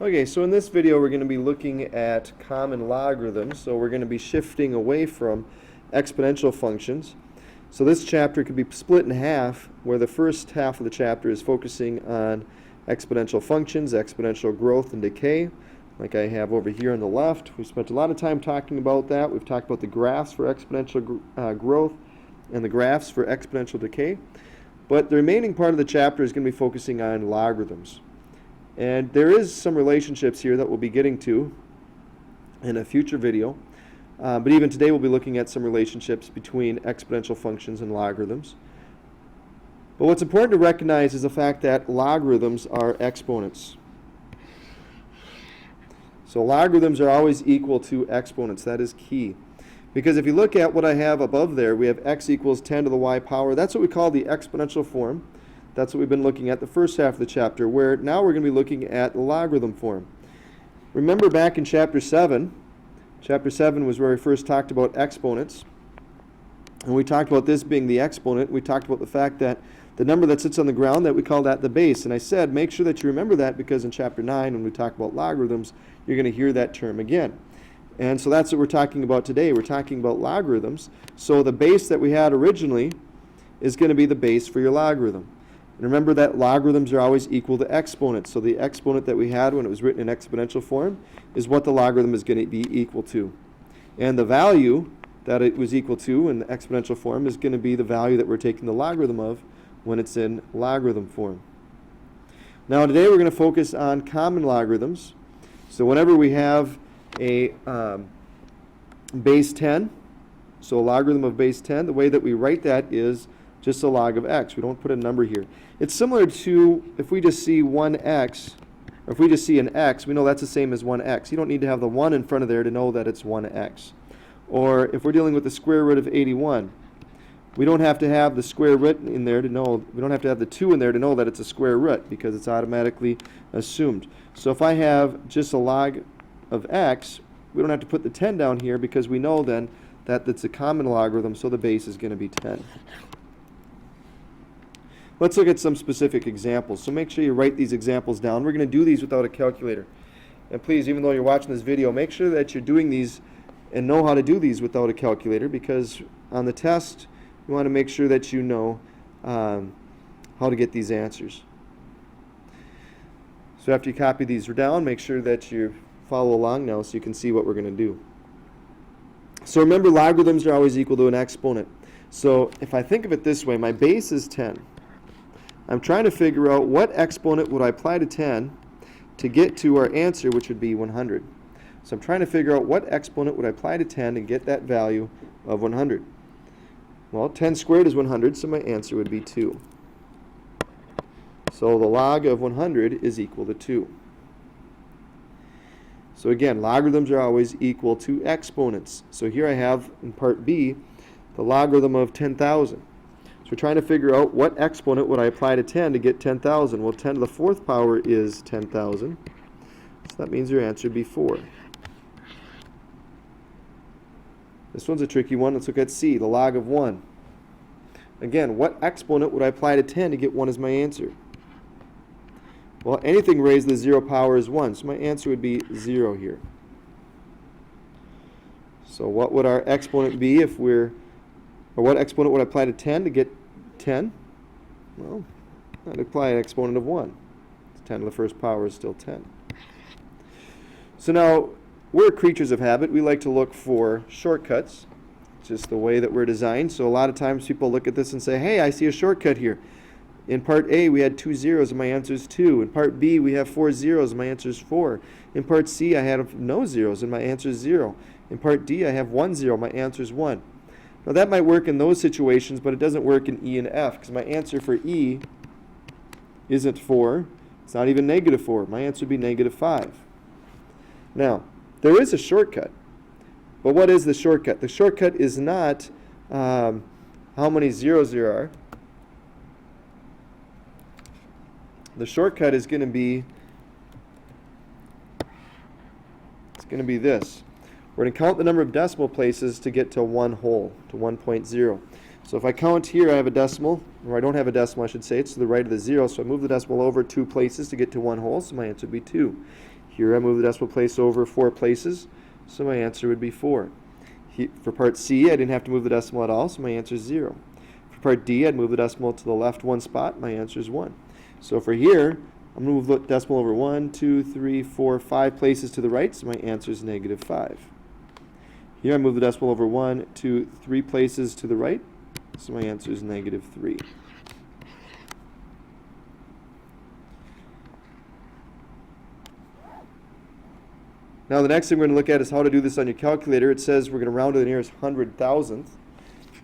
Okay, so in this video we're going to be looking at common logarithms. So we're going to be shifting away from exponential functions. So this chapter could be split in half, where the first half of the chapter is focusing on exponential functions, exponential growth and decay, like I have over here on the left. We spent a lot of time talking about that. We've talked about the graphs for exponential growth and the graphs for exponential decay. But the remaining part of the chapter is going to be focusing on logarithms. And there is some relationships here that we'll be getting to in a future video. But even today we'll be looking at some relationships between exponential functions and logarithms. But what's important to recognize is the fact that logarithms are exponents. So logarithms are always equal to exponents. That is key. Because if you look at what I have above there, we have x equals 10 to the y power. That's what we call the exponential form. That's what we've been looking at the first half of the chapter, where now we're going to be looking at the logarithm form. Remember back in chapter 7 was where we first talked about exponents. And we talked about this being the exponent. We talked about the fact that the number that sits on the ground, that we call that the base. And I said, make sure that you remember that, because in chapter 9, when we talk about logarithms, you're going to hear that term again. And so that's what we're talking about today. We're talking about logarithms. So the base that we had originally is going to be the base for your logarithm. And remember that logarithms are always equal to exponents. So the exponent that we had when it was written in exponential form is what the logarithm is going to be equal to. And the value that it was equal to in the exponential form is going to be the value that we're taking the logarithm of when it's in logarithm form. Now today we're going to focus on common logarithms. So whenever we have a base 10, so a logarithm of base 10, the way that we write that is just a log of x. We don't put a number here. It's similar to if we just see 1x, or if we just see an x, we know that's the same as 1x. You don't need to have the 1 in front of there to know that it's 1x. Or if we're dealing with the square root of 81, we don't have to have the square root in there to know, we don't have to have the 2 in there to know that it's a square root, because it's automatically assumed. So if I have just a log of x, we don't have to put the 10 down here, because we know then that it's a common logarithm, so the base is going to be 10. Let's look at some specific examples. So make sure you write these examples down. We're going to do these without a calculator. And please, even though you're watching this video, make sure that you're doing these and know how to do these without a calculator, because on the test, you want to make sure that you know how to get these answers. So after you copy these down, make sure that you follow along now so you can see what we're going to do. So remember, logarithms are always equal to an exponent. So if I think of it this way, my base is 10. I'm trying to figure out what exponent would I apply to 10 to get to our answer, which would be 100. So I'm trying to figure out what exponent would I apply to 10 and get that value of 100. Well, 10 squared is 100, so my answer would be 2. So the log of 100 is equal to 2. So again, logarithms are always equal to exponents. So here I have, in part B, the logarithm of 10,000. So we're trying to figure out what exponent would I apply to 10 to get 10,000. Well, 10 to the 4th power is 10,000. So that means your answer would be 4. This one's a tricky one. Let's look at C, the log of 1. Again, what exponent would I apply to 10 to get 1 as my answer? Well, anything raised to the 0 power is 1, so my answer would be 0 here. So what would our exponent be if we're, or what exponent would I apply to 10 to get 10? Well, I'd apply an exponent of 1. 10 to the 1st power is still 10. So now, we're creatures of habit. We like to look for shortcuts. It's just the way that we're designed. So a lot of times people look at this and say, hey, I see a shortcut here. In part A, we had 2 zeros, and my answer is 2. In part B, we have 4 zeros, and my answer is 4. In part C, I had no zeros, and my answer is 0. In part D, I have 1 0, my answer is 1. Now that might work in those situations, but it doesn't work in E and F, because my answer for E isn't 4. It's not even negative 4. My answer would be negative 5. Now, there is a shortcut. But what is the shortcut? The shortcut is not how many zeros there are. The shortcut is going to be, it's going to be this. We're going to count the number of decimal places to get to 1 whole, to 1.0. So if I count here, I have a decimal, or I don't have a decimal, I should say. It's to the right of the 0, so I move the decimal over 2 places to get to 1 whole, so my answer would be 2. Here I move the decimal place over 4 places, so my answer would be 4. For part C, I didn't have to move the decimal at all, so my answer is 0. For part D, I'd move the decimal to the left 1 spot, my answer is 1. So for here, I'm going to move the decimal over 1, 2, 3, 4, 5 places to the right, so my answer is -5. Here I move the decimal over 1, 2, 3 places to the right, so my answer is -3. Now the next thing we're going to look at is how to do this on your calculator. It says we're going to round to the nearest 100,000th.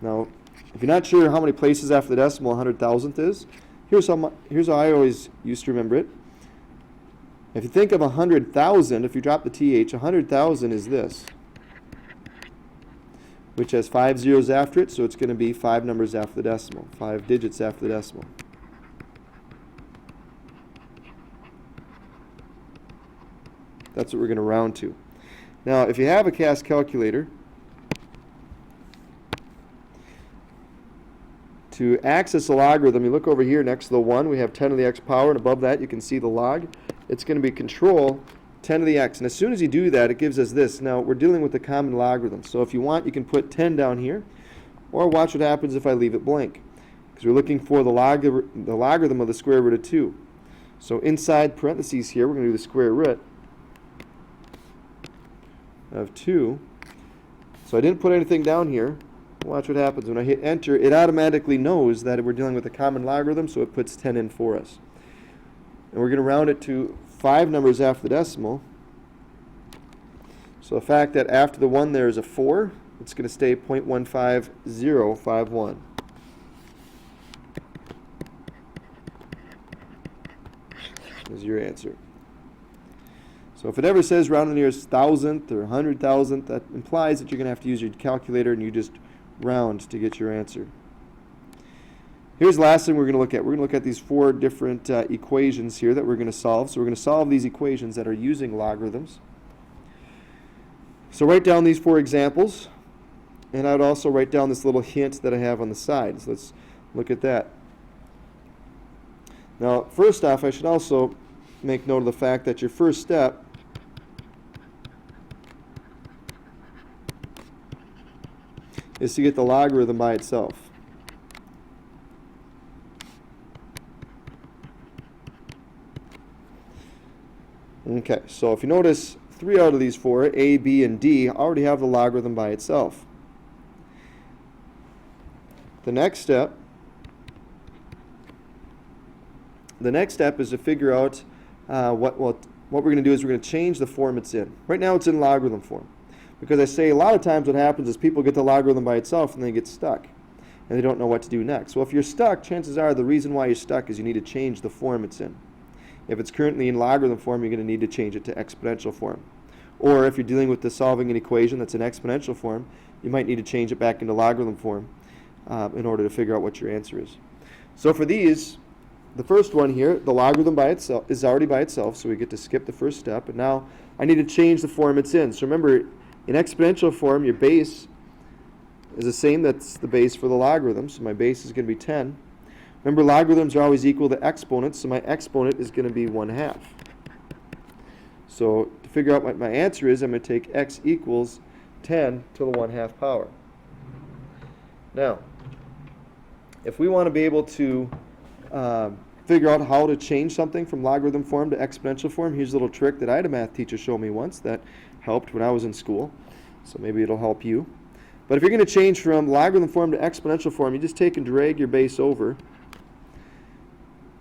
Now, if you're not sure how many places after the decimal 100,000th is, here's how I always used to remember it. If you think of 100,000, if you drop the TH, 100,000 is this, which has 5 zeros after it, so it's going to be 5 numbers after the decimal, 5 digits after the decimal. That's what we're going to round to. Now, if you have a CAS calculator, to access a logarithm, you look over here next to the 1, we have 10 to the x power, and above that you can see the log. It's going to be control 10 to the x, and as soon as you do that, it gives us this. Now, we're dealing with the common logarithm, so if you want, you can put 10 down here, or watch what happens if I leave it blank, because we're looking for the logarithm of the square root of 2. So inside parentheses here, we're going to do the square root of 2. So I didn't put anything down here. Watch what happens. When I hit enter, it automatically knows that we're dealing with a common logarithm, so it puts 10 in for us. And we're going to round it to 5 numbers after the decimal. So the fact that after the 1 there is a 4, it's going to stay 0.15051. Is your answer. So if it ever says round to the nearest 1,000th or 100,000th, that implies that you're going to have to use your calculator and you just round to get your answer. Here's the last thing we're going to look at. We're going to look at these 4 different equations here that we're going to solve. So we're going to solve these equations that are using logarithms. So write down these 4 examples, and I would also write down this little hint that I have on the side. So let's look at that. Now, first off, I should also make note of the fact that your first step is to get the logarithm by itself. Okay, so if you notice, 3 out of these 4, A, B, and D, already have the logarithm by itself. The next step is to figure out what we're going to do is we're going to change the form it's in. Right now it's in logarithm form. Because I say a lot of times what happens is people get the logarithm by itself and they get stuck. And they don't know what to do next. Well, if you're stuck, chances are the reason why you're stuck is you need to change the form it's in. If it's currently in logarithm form, you're going to need to change it to exponential form. Or if you're dealing with solving an equation that's in exponential form, you might need to change it back into logarithm form in order to figure out what your answer is. So for these, the first one here, the logarithm by itself is already by itself, so we get to skip the first step. And now I need to change the form it's in. So remember, in exponential form, your base is the same that's the base for the logarithm. So my base is going to be 10. Remember, logarithms are always equal to exponents, so my exponent is going to be 1/2. So to figure out what my answer is, I'm going to take x equals 10 to the 1/2 power. Now, if we want to be able to figure out how to change something from logarithm form to exponential form, here's a little trick that I had a math teacher show me once that helped when I was in school. So maybe it'll help you. But if you're going to change from logarithm form to exponential form, you just take and drag your base over.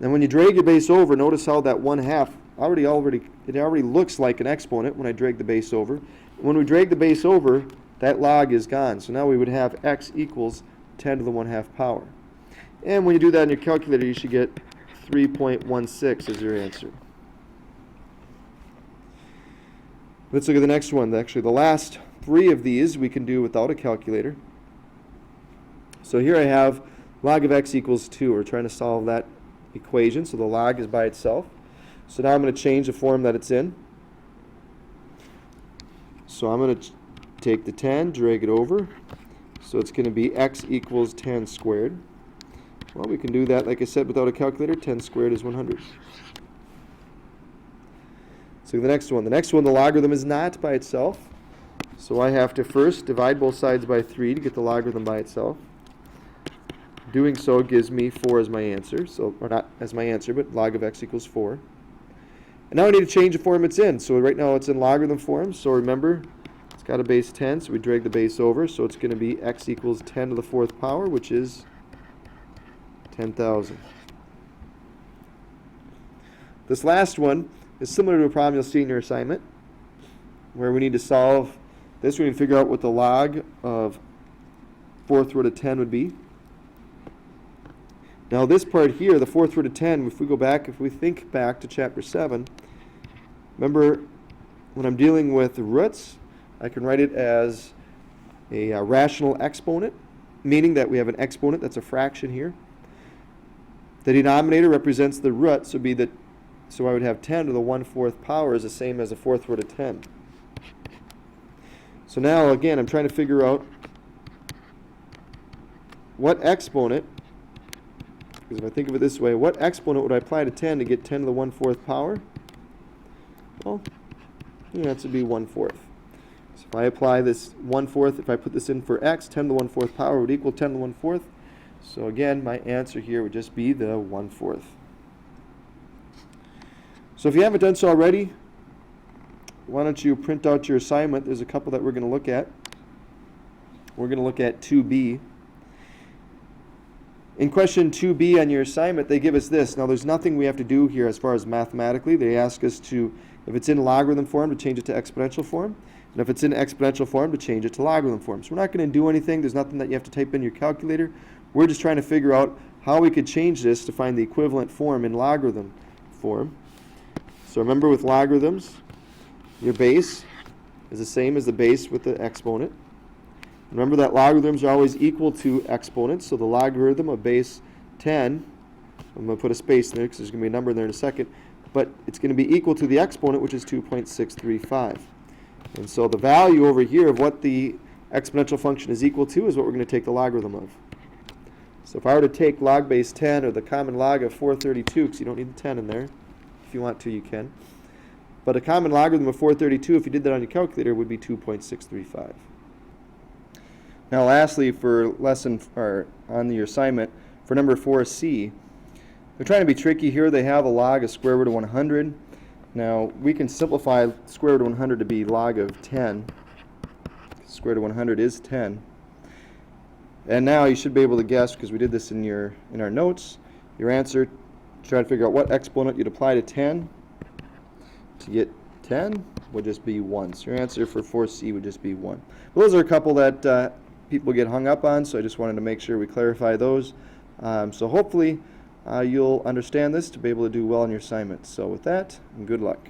And when you drag your base over, notice how that 1/2 already looks like an exponent when I drag the base over. When we drag the base over, that log is gone. So now we would have x equals 10 to the 1/2 power. And when you do that in your calculator, you should get 3.16 as your answer. Let's look at the next one. Actually, the last 3 of these we can do without a calculator. So here I have log of x equals 2. We're trying to solve that equation, so the log is by itself. So now I'm going to change the form that it's in. So I'm going to take the 10, drag it over. So it's going to be x equals 10 squared. Well, we can do that, like I said, without a calculator. 10 squared is 100. So the next one. The next one, the logarithm is not by itself. So I have to first divide both sides by 3 to get the logarithm by itself. Doing so gives me 4 as my answer. So, or not as my answer, but log of x equals 4. And now I need to change the form it's in. So right now it's in logarithm form. So remember, it's got a base 10, so we drag the base over. So it's going to be x equals 10 to the 4th power, which is 10,000. This last one is similar to a problem you'll see in your assignment, where we need to solve this. We need to figure out what the log of 4th root of 10 would be. Now this part here, the 4th root of 10, if we think back to chapter 7, remember when I'm dealing with roots, I can write it as a rational exponent, meaning that we have an exponent that's a fraction here. The denominator represents the root, so I would have 10 to the 1/4 power is the same as the 4th root of 10. So now again, I'm trying to figure out what exponent, because if I think of it this way, what exponent would I apply to 10 to get 10 to the 1/4 power? Well, that would be 1/4. So if I apply this 1/4, if I put this in for x, 10 to the 1/4 power would equal 10 to the 1/4. So again, my answer here would just be the 1/4. So if you haven't done so already, why don't you print out your assignment? There's a couple that we're going to look at. We're going to look at 2b. In question 2b on your assignment, they give us this. Now, there's nothing we have to do here as far as mathematically. They ask us to, if it's in logarithm form, to change it to exponential form. And if it's in exponential form, to change it to logarithm form. So we're not going to do anything. There's nothing that you have to type in your calculator. We're just trying to figure out how we could change this to find the equivalent form in logarithm form. So remember, with logarithms, your base is the same as the base with the exponent. Remember that logarithms are always equal to exponents, so the logarithm of base 10, I'm going to put a space there because there's going to be a number in there in a second, but it's going to be equal to the exponent, which is 2.635. And so the value over here of what the exponential function is equal to is what we're going to take the logarithm of. So if I were to take log base 10, or the common log of 432, because you don't need the 10 in there, if you want to, you can. But a common logarithm of 432, if you did that on your calculator, would be 2.635. Now lastly, for on your assignment, for number 4c, they're trying to be tricky here. They have a log of square root of 100. Now we can simplify square root of 100 to be log of 10. Square root of 100 is 10. And now you should be able to guess, because we did this in our notes, your answer, try to figure out what exponent you'd apply to 10 to get 10 would just be 1. So your answer for 4c would just be 1. Well, those are a couple that people get hung up on, so I just wanted to make sure we clarify those. So hopefully you'll understand this to be able to do well on your assignment. So with that, good luck.